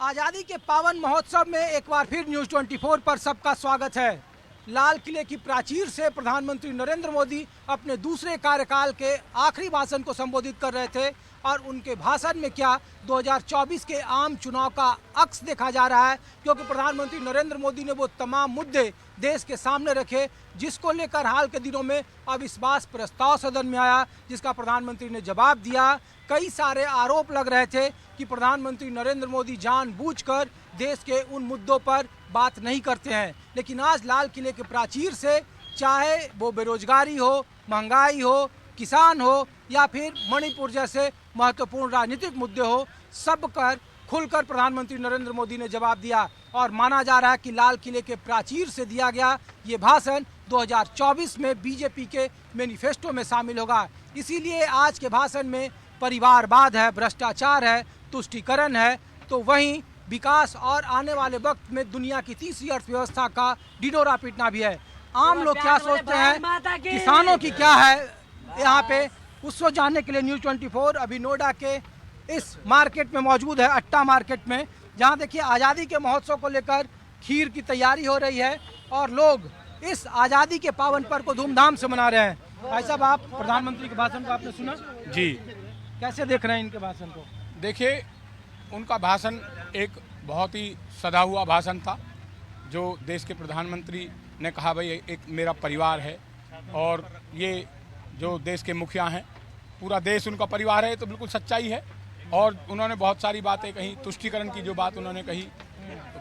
आज़ादी के पावन महोत्सव में एक बार फिर न्यूज़ 24 पर सबका स्वागत है। लाल किले की प्राचीर से प्रधानमंत्री नरेंद्र मोदी अपने दूसरे कार्यकाल के आखिरी भाषण को संबोधित कर रहे थे और उनके भाषण में क्या 2024 के आम चुनाव का अक्स देखा जा रहा है, क्योंकि प्रधानमंत्री नरेंद्र मोदी ने वो तमाम मुद्दे देश के सामने रखे जिसको लेकर हाल के दिनों में अविश्वास प्रस्ताव सदन में आया, जिसका प्रधानमंत्री ने जवाब दिया। कई सारे आरोप लग रहे थे कि प्रधानमंत्री नरेंद्र मोदी जानबूझकर देश के उन मुद्दों पर बात नहीं करते हैं, लेकिन आज लाल किले के प्राचीर से चाहे वो बेरोजगारी हो, महंगाई हो, किसान हो या फिर मणिपुर जैसे महत्वपूर्ण राजनीतिक मुद्दे हो, सब पर खुलकर प्रधानमंत्री नरेंद्र मोदी ने जवाब दिया। और माना जा रहा है कि लाल किले के प्राचीर से दिया गया ये भाषण 2024 में बीजेपी के मैनिफेस्टो में शामिल होगा। इसीलिए आज के भाषण में परिवारवाद है, भ्रष्टाचार है, तुष्टीकरण है, तो वहीं विकास और आने वाले वक्त में दुनिया की तीसरी अर्थव्यवस्था का डिडोरा पीटना भी है। आम लोग क्या सोचते हैं, किसानों की क्या है यहाँ पे, उसको जानने के लिए न्यूज़ 24 अभी नोएडा के इस मार्केट में मौजूद है, अट्टा मार्केट में, जहाँ देखिए आज़ादी के महोत्सव को लेकर खीर की तैयारी हो रही है और लोग इस आज़ादी के पावन पर्व को धूमधाम से मना रहे हैं। भाई साहब, आप प्रधानमंत्री के भाषण को आपने सुना जी? कैसे देख रहे हैं इनके भाषण को? देखिए, उनका भाषण एक बहुत ही सधा हुआ भाषण था। जो देश के प्रधानमंत्री ने कहा, भाई एक मेरा परिवार है और ये जो देश के मुखिया हैं, पूरा देश उनका परिवार है, तो बिल्कुल सच्चाई है। और उन्होंने बहुत सारी बातें कही, तुष्टीकरण की जो बात उन्होंने कही,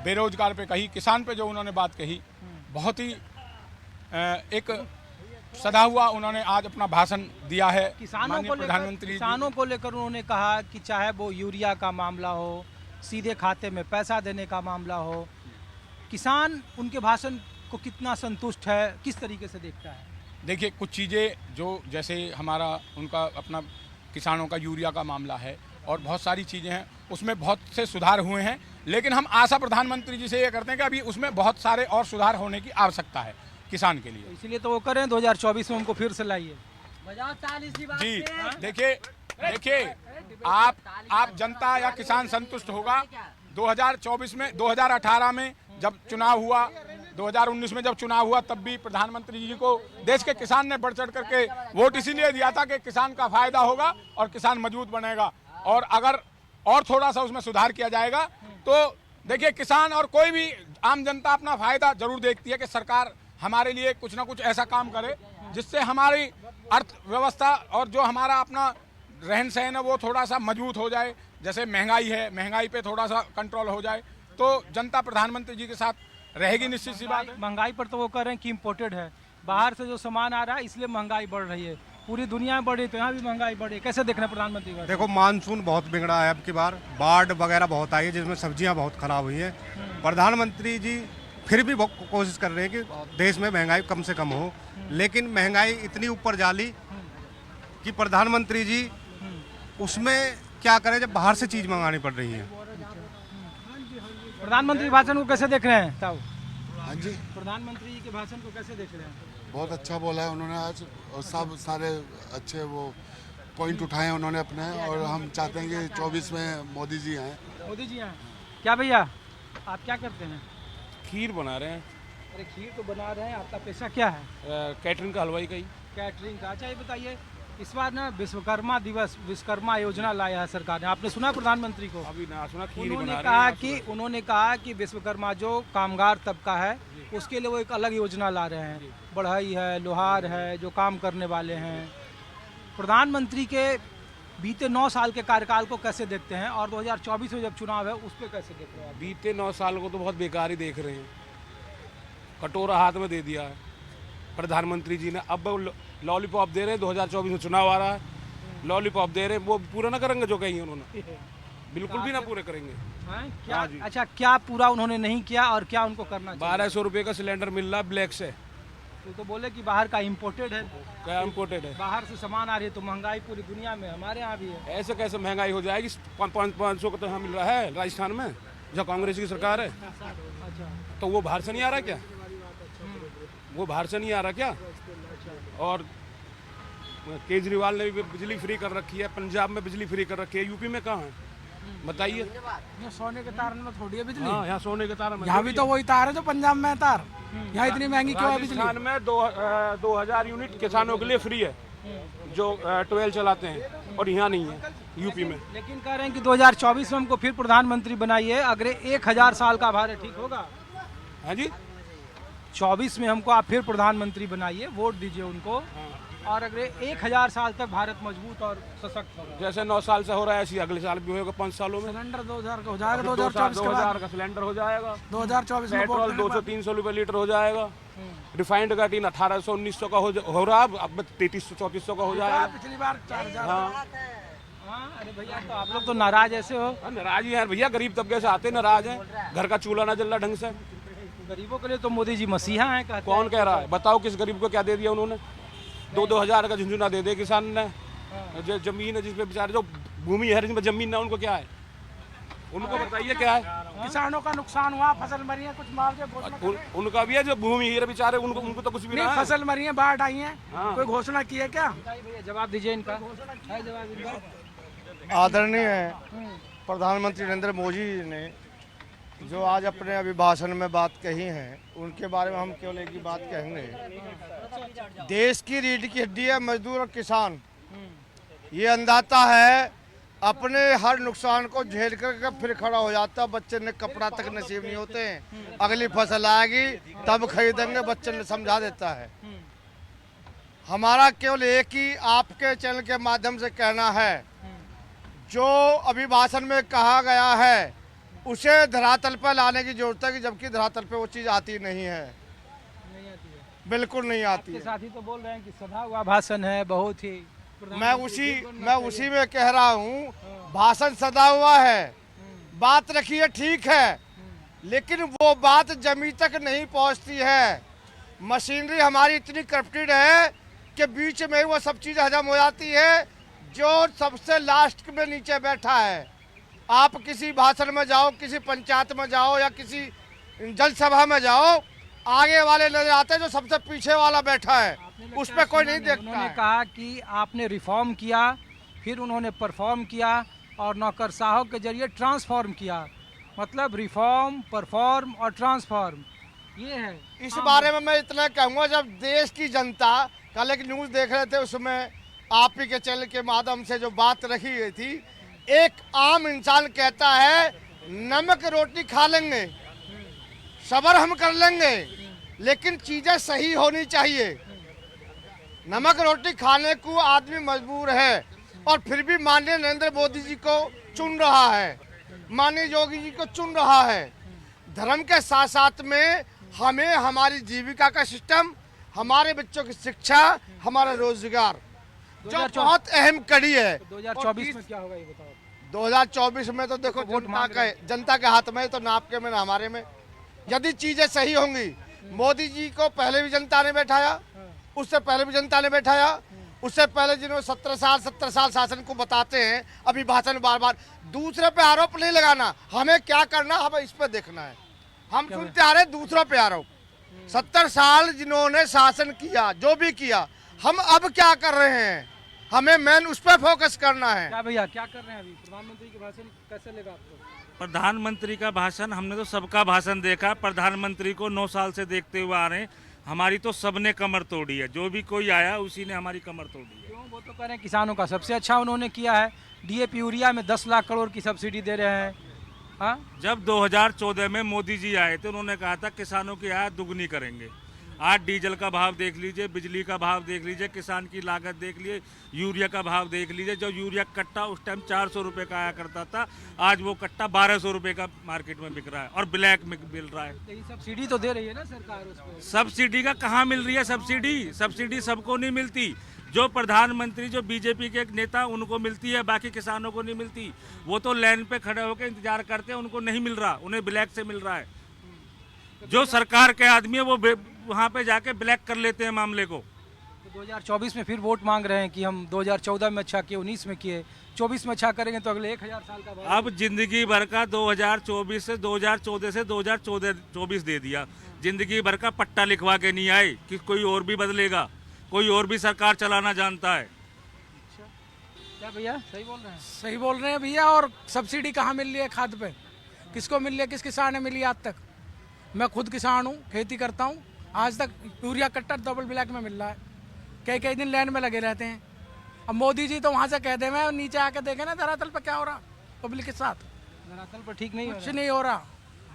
बेरोजगार पे कही, किसान पे जो उन्होंने बात कही, बहुत ही एक सदा हुआ उन्होंने आज अपना भाषण दिया है। किसानों को लेकर उन्होंने कहा कि चाहे वो यूरिया का मामला हो, सीधे खाते में पैसा देने का मामला हो, किसान उनके भाषण को कितना संतुष्ट है, किस तरीके से देखता है? देखिए, कुछ चीज़ें जो जैसे हमारा उनका अपना किसानों का यूरिया का मामला है और बहुत सारी चीज़ें हैं, उसमें बहुत से सुधार हुए हैं, लेकिन हम आशा प्रधानमंत्री जी से ये करते हैं कि अभी उसमें बहुत सारे और सुधार होने की आवश्यकता है किसान के लिए। इसीलिए तो वो करें 2024 में उनको फिर से लाइए जी। देखिए आप जनता या किसान संतुष्ट होगा। 2024 में, 2018 में जब चुनाव हुआ, 2019 में जब चुनाव हुआ, तब भी प्रधानमंत्री जी को देश के किसान ने बढ़ चढ़ करके वोट इसीलिए दिया था कि किसान का फायदा होगा और किसान मजबूत बनेगा। और अगर और थोड़ा सा उसमें सुधार किया जाएगा तो देखिए, किसान और कोई भी आम जनता अपना फायदा जरूर देखती है कि सरकार हमारे लिए कुछ ना कुछ ऐसा काम करे जिससे हमारी अर्थव्यवस्था और जो हमारा अपना रहन सहन है वो थोड़ा सा मजबूत हो जाए। जैसे महंगाई है, महंगाई पे थोड़ा सा कंट्रोल हो जाए तो जनता प्रधानमंत्री जी के साथ रहेगी, निश्चित सी बात है। महंगाई पर तो वो कह रहे हैं कि इम्पोर्टेड है, बाहर से जो सामान आ रहा है इसलिए महंगाई बढ़ रही है। पूरी दुनिया में बढ़ी तो यहाँ भी महंगाई बढ़ी, कैसे देख रहे हैं प्रधानमंत्री? देखो, मानसून बहुत बिगड़ा है अब की बार, बाढ़ वगैरह बहुत आई है जिसमें सब्जियां बहुत खराब हुई हैं। प्रधानमंत्री जी फिर भी कोशिश कर रहे हैं कि देश में महंगाई कम से कम हो, लेकिन महंगाई इतनी ऊपर जाली कि प्रधानमंत्री जी उसमें क्या करें जब बाहर से चीज मंगानी पड़ रही है। प्रधानमंत्री भाषण को कैसे देख रहे हैं ताऊ? हाँ जी, प्रधानमंत्री जी के भाषण को कैसे देख रहे हैं? बहुत अच्छा बोला है उन्होंने आज, और सब सारे अच्छे वो पॉइंट उठाए उन्होंने अपने, और हम चाहते हैं कि 24 में मोदी जी आए। मोदी जी आए क्या? भैया आप क्या करते हैं? खीर बना रहे हैं। अरे खीर तो बना रहे हैं, आपका पेशा क्या है? कैटरिंग का, हलवाई का ही। कैटरिंग का। अच्छा, ये बताइए, इस बार ना विश्वकर्मा दिवस, विश्वकर्मा योजना लाया है सरकार ने, आपने सुना प्रधानमंत्री को? अभी ना सुना। खीर उन्होंने कहा कि विश्वकर्मा जो कामगार तबका है उसके लिए वो एक अलग योजना ला रहे हैं। बढ़ई है, लोहार है, जो काम करने वाले हैं। प्रधानमंत्री के बीते 9 साल के कार्यकाल को कैसे देखते हैं और 2024 में जब चुनाव है उस पर कैसे देख रहे हैं? बीते 9 साल को तो बहुत बेकार ही देख रहे हैं। कटोरा हाथ में दे दिया है प्रधानमंत्री जी ने। अब लॉलीपॉप दे रहे हैं, 2024 में चुनाव आ रहा है, लॉलीपॉप दे रहे हैं। वो पूरा ना करेंगे जो कही उन्होंने, बिल्कुल भी ना पूरे करेंगे। क्या? अच्छा, क्या पूरा उन्होंने नहीं किया और क्या उनको करना चाहिए? 1200 रुपये का सिलेंडर मिल रहा है ब्लैक से। तो बोले कि बाहर का इम्पोर्टेड है। क्या इम्पोर्टेड है? बाहर से सामान आ रही है तो महंगाई पूरी दुनिया में, हमारे यहाँ भी है। ऐसे कैसे महंगाई हो जाएगी? 500 का तो यहाँ मिल रहा है राजस्थान में, जहाँ कांग्रेस की सरकार है। अच्छा, तो वो बाहर से नहीं आ रहा क्या? वो बाहर से नहीं आ रहा क्या? और केजरीवाल ने भी बिजली फ्री कर रखी है, पंजाब में बिजली फ्री कर रखी है, यूपी में कहाँ है? बताइए। ये सोने के तार में थोड़ी है बिजली। हाँ, यहाँ सोने के तार में यहाँ भी तो वही तार है जो पंजाब में है तार। यहाँ इतनी महंगी क्यों है बिजली? राजस्थान में 2000 यूनिट किसानों के लिए फ्री है जो 12 चलाते हैं, और यहाँ नहीं है यूपी में। लेकिन कह रहे हैं कि 2024 में हमको फिर प्रधानमंत्री बनाइए, अगर 1000 साल का भारत ठीक होगा। हाँ जी, 24 में हमको आप फिर प्रधानमंत्री बनाइए, वोट दीजिए उनको, और अगर 1000 साल तक भारत मजबूत और सशक्त होगा। जैसे 9 साल से हो रहा है ऐसे अगले साल भी होगा 5 सालों में। सिलेंडर 2000 का हो जाएगा 2024 के बाद। 2000 का सिलेंडर हो जाएगा, 2024 में पेट्रोल 200-300 रुपए लीटर हो जाएगा, रिफाइंड का टीन 1800-1900 का हो रहा है, अब 3300-3400 का हो जाएगा। पिछली बार 4000। हाँ, अरे भैया तो आप लोग तो नाराज ऐसे हो। नाराज ही है भैया, गरीब तबके से आते नाराज हैं, घर का चूल्हा ना जल रहा ढंग से। गरीबों के लिए तो मोदी जी मसीहा हैं कहते कौन कह रहा है? बताओ किस गरीब को क्या दे दिया उन्होंने? 2-2 हजार का झुंझुना दे दे किसान ने। जो जमीन है जिसपे बेचारे जो भूमि है जिसमें जमीन ना, उनको क्या है? उनको बताइए क्या है? किसानों का नुकसान हुआ, फसल मरी है, कुछ मुआवजे घोषणा उनका भी है, जो भूमि है बेचारे उनको तो कुछ भी नहीं, ना है। फसल मरी है, बाढ़ आई है, हाँ। कोई घोषणा की है क्या? भैया जवाब दीजिए इनका, है जवाब इनका? आदरणीय प्रधानमंत्री नरेंद्र मोदी जी ने जो आज अपने अभिभाषण में बात कही है, उनके बारे में हम केवल एक ही बात कहेंगे। देश की रीढ़ की हड्डी है मजदूर और किसान। ये अंदाता है, अपने हर नुकसान को झेल कर फिर खड़ा हो जाता है। बच्चे ने कपड़ा तक नसीब नहीं होते हैं, अगली फसल आएगी तब खरीदेंगे, बच्चे ने समझा देता है। हमारा केवल एक ही आपके चैनल के माध्यम से कहना है, जो अभिभाषण में कहा गया है उसे धरातल पर लाने की जरूरत है, कि जबकि धरातल पे वो चीज़ आती नहीं है, बिल्कुल नहीं आती के है। साथी तो बोल रहे हैं कि सधा हुआ भाषण है, बहुत ही मैं उसी में कह रहा हूँ, भाषण सदा हुआ है, बात रखी है ठीक है, लेकिन वो बात जमीन तक नहीं पहुँचती है। मशीनरी हमारी इतनी करप्टेड है कि बीच में वो सब चीज़ हजम हो जाती है, जो सबसे लास्ट में नीचे बैठा है। आप किसी भाषण में जाओ, किसी पंचायत में जाओ या किसी जल सभा में जाओ, आगे वाले नजर आते हैं, जो सबसे पीछे वाला बैठा है उस पर कोई नहीं देखता उन्होंने है। कहा कि आपने रिफॉर्म किया, फिर उन्होंने परफॉर्म किया और नौकरशाहों के जरिए ट्रांसफॉर्म किया। मतलब रिफॉर्म, परफॉर्म और ट्रांसफॉर्म, ये है। इस बारे में मैं इतना कहूँगा, जब देश की जनता कल एक न्यूज़ देख रहे थे, उसमें आप ही के चैनल के माध्यम से जो बात रखी गई थी, एक आम इंसान कहता है नमक रोटी खा लेंगे, सब्र हम कर लेंगे, लेकिन चीज़ें सही होनी चाहिए। नमक रोटी खाने को आदमी मजबूर है, और फिर भी माननीय नरेंद्र मोदी जी को चुन रहा है, माननीय योगी जी को चुन रहा है। धर्म के साथ साथ में हमें हमारी जीविका का सिस्टम, हमारे बच्चों की शिक्षा, हमारा रोजगार जो बहुत अहम कड़ी है। 2024 में क्या होगा ये बताओ? 2024 में तो देखो जनता के हाथ में, तो ना आपके में ना हमारे में। यदि चीजें सही होंगी, मोदी जी को पहले भी जनता ने बैठाया, उससे पहले भी जनता ने बैठाया, उससे पहले जिन्होंने 70 साल शासन को बताते हैं, अभी भाषण बार बार, दूसरे पे आरोप नहीं लगाना, हमें क्या करना हमें इस पे देखना है। हम सुनते आ रहे दूसरों पे आरोप। 70 साल जिन्होंने शासन किया, जो भी किया, हम अब क्या कर रहे हैं, हमें मेन उस पर फोकस करना है। क्या भैया क्या कर रहे हैं अभी? प्रधानमंत्री के भाषण कैसे लगा आपको? प्रधानमंत्री का भाषण, हमने तो सबका भाषण देखा, प्रधानमंत्री को 9 साल से देखते हुए आ रहे हैं। हमारी तो सबने कमर तोड़ी है, जो भी कोई आया उसी ने हमारी कमर तोड़ी है। क्यों? वो तो कह रहे हैं किसानों का सबसे अच्छा उन्होंने किया है, डीएपी यूरिया में 10 लाख करोड़ की सब्सिडी दे रहे हैं। हाँ, जब 2014 में मोदी जी आए थे, उन्होंने कहा था किसानों की आय दुगनी करेंगे। आज डीजल का भाव देख लीजिए, बिजली का भाव देख लीजिए, किसान की लागत देख लीजिए, यूरिया का भाव देख लीजिए। जो यूरिया कट्टा उस टाइम 400 रुपये का आया करता था, आज वो कट्टा 1200 रुपये का मार्केट में बिक रहा है और ब्लैक में मिल रहा है। यही सब्सिडी तो दे रही है ना सरकार उस पर। सब्सिडी का कहाँ मिल रही है? सब्सिडी सबको नहीं मिलती। जो प्रधानमंत्री, जो बीजेपी के एक नेता, उनको मिलती है, बाकी किसानों को नहीं मिलती। वो तो लाइन पे खड़े होकर इंतजार करते हैं, उनको नहीं मिल रहा, उन्हें ब्लैक से मिल रहा है। जो सरकार के आदमी है वो वहाँ पे जाके ब्लैक कर लेते हैं मामले को। तो 2024 में फिर वोट मांग रहे हैं कि हम 2014 में अच्छा किए, 19 में किए, 24 में अच्छा करेंगे तो अगले 1000 साल का बाद। अब जिंदगी भर का 2024 से 2014 से 2024 दे दिया, जिंदगी भर का पट्टा लिखवा के नहीं आए कि कोई और भी बदलेगा, कोई और भी सरकार चलाना जानता है। क्या भैया सही बोल रहे हैं? सही बोल रहे हैं भैया। और सब्सिडी कहाँ मिल रही है खाद पे? किसको मिल रही है? किस किसान ने मिली आज तक? मैं खुद किसान हूँ, खेती करता हूँ। आज तक यूरिया कट्टर डबल ब्लैक में मिल रहा है। कई कई दिन लाइन में लगे रहते हैं। अब मोदी जी तो वहाँ से कह दे, मैं नीचे आके देखे ना धरातल पर क्या हो रहा पब्लिक के साथ। धरातल पर ठीक नहीं हो कुछ रहा। नहीं हो रहा।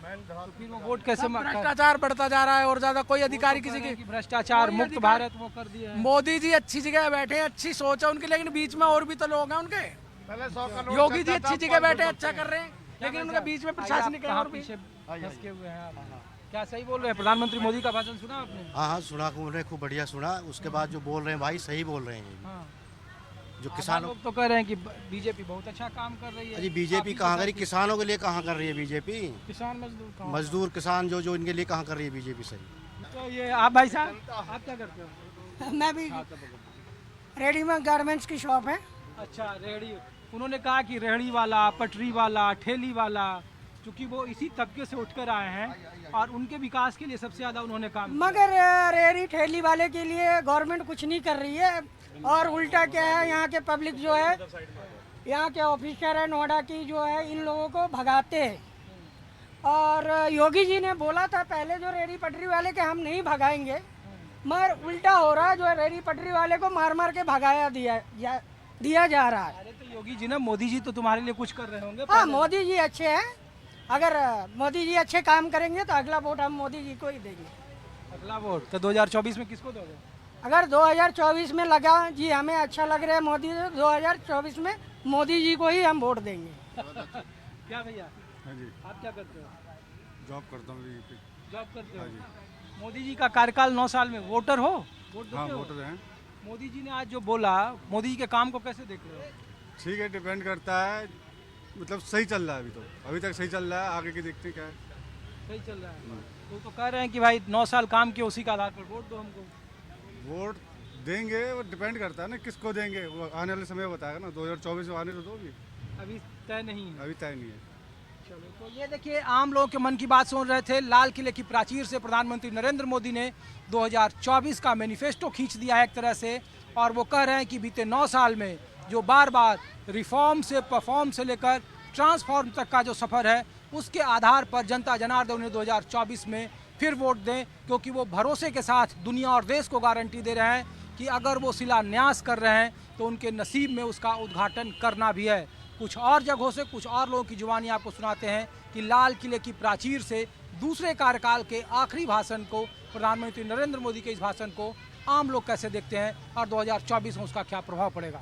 तो फिर वो वोट कैसे सब भ्रष्टाचार बढ़ता जा रहा है और ज्यादा कोई अधिकारी किसी की। भ्रष्टाचार मुक्त भारत वो कर दिया है। मोदी जी अच्छी जगह बैठे हैं, अच्छी सोच है उनकी, लेकिन बीच में और भी तो लोग हैं उनके। योगी जी अच्छी जगह बैठे हैं, अच्छा कर रहे हैं, लेकिन उनके बीच में प्रशासनिक है और भी। पीछे फंस के हुए हैं आप? क्या सही बोल रहे हैं? प्रधानमंत्री मोदी का भाषण सुना आपने? हाँ हाँ सुना, उन्होंने खूब बढ़िया सुना। उसके बाद जो बोल रहे हैं भाई सही बोल रहे हैं। हाँ। जो आधा किसानों, लोग तो कह रहे हैं कि बीजेपी बहुत अच्छा काम कर रही है। अरे बीजेपी कहाँ कर रही, किसानों के लिए कहाँ कर रही है बीजेपी? किसान मजदूर कहाँ? मजदूर किसान जो इनके लिए कहाँ कर रही है बीजेपी सही? तो ये आप भाई साहब आप क्या करते हो? मैं भी रेडीमेड गारमेंट्स की शॉप है। अच्छा, रेहड़ी। उन्होंने कहा कि रेहड़ी वाला, पटरी वाला, ठेली वाला, क्योंकि वो इसी तबके से उठकर आए हैं और उनके विकास के लिए सबसे ज्यादा उन्होंने काम किया। मगर रेहड़ी ठेली वाले के लिए गवर्नमेंट कुछ नहीं कर रही है। और उल्टा क्या है, यहाँ के पब्लिक जो है, यहाँ के ऑफिसर है नोएडा की जो है, इन लोगों को भगाते हैं। और योगी जी ने बोला था पहले जो रेहड़ी पटरी वाले के हम नहीं भगाएंगे, मगर उल्टा हो रहा है। जो रेहड़ी पटरी वाले को मार मार के भगाया दिया जा रहा है। अरे तो योगी जी ना, मोदी जी तो तुम्हारे लिए कुछ कर रहे होंगे। हाँ, मोदी जी अच्छे हैं। अगर मोदी जी अच्छे काम करेंगे तो अगला वोट हम मोदी जी को ही देंगे। अगला वोट तो 2024 में किसको दोगे? अगर 2024 में लगा जी हमें अच्छा लग रहा है मोदी, तो 2024 में मोदी जी को ही हम वोट देंगे। क्या भैया? हाँ जी, आप क्या करते हो? जॉब करता हूँ। जॉब करते हो? मोदी जी का कार्यकाल 9 साल में वोटर हो? वोट हाँ देते हो? वोटर हैं। मोदी जी ने आज जो बोला, मोदी जी के काम को कैसे देख रहे हो? ठीक है, डिपेंड करता है, मतलब सही चल रहा है अभी तक सही चल रहा है। आगे की देखते क्या है। सही चल रहा है। तो कह रहे हैं कि भाई 9 साल काम किए, उसी के आधार पर वोट दो हमको। वोट देंगे, वो डिपेंड करता है ना किसको देंगे, वो आने वाले समय बताएगा ना। 2024 में आने तो दोगी, अभी तय नहीं है। अभी तय नहीं है। चलो, तो ये देखिए, आम लोगों के मन की बात सुन रहे थे। लाल किले की प्राचीर से प्रधानमंत्री नरेंद्र मोदी ने 2024 का मैनिफेस्टो खींच दिया है एक तरह से, और वो कह रहे हैं कि बीते 9 साल में जो बार बार रिफॉर्म से, परफॉर्म से लेकर ट्रांसफॉर्म तक का जो सफ़र है, उसके आधार पर जनता जनार्दन उन्हें 2024 में फिर वोट दें, क्योंकि वो भरोसे के साथ दुनिया और देश को गारंटी दे रहे हैं कि अगर वो शिलान्यास कर रहे हैं तो उनके नसीब में उसका उद्घाटन करना भी है। कुछ और जगहों से कुछ और लोगों की जुबानी आपको सुनाते हैं कि लाल किले की प्राचीर से दूसरे कार्यकाल के आखिरी भाषण को, प्रधानमंत्री नरेंद्र मोदी के इस भाषण को आम लोग कैसे देखते हैं और 2024 में उसका क्या प्रभाव पड़ेगा।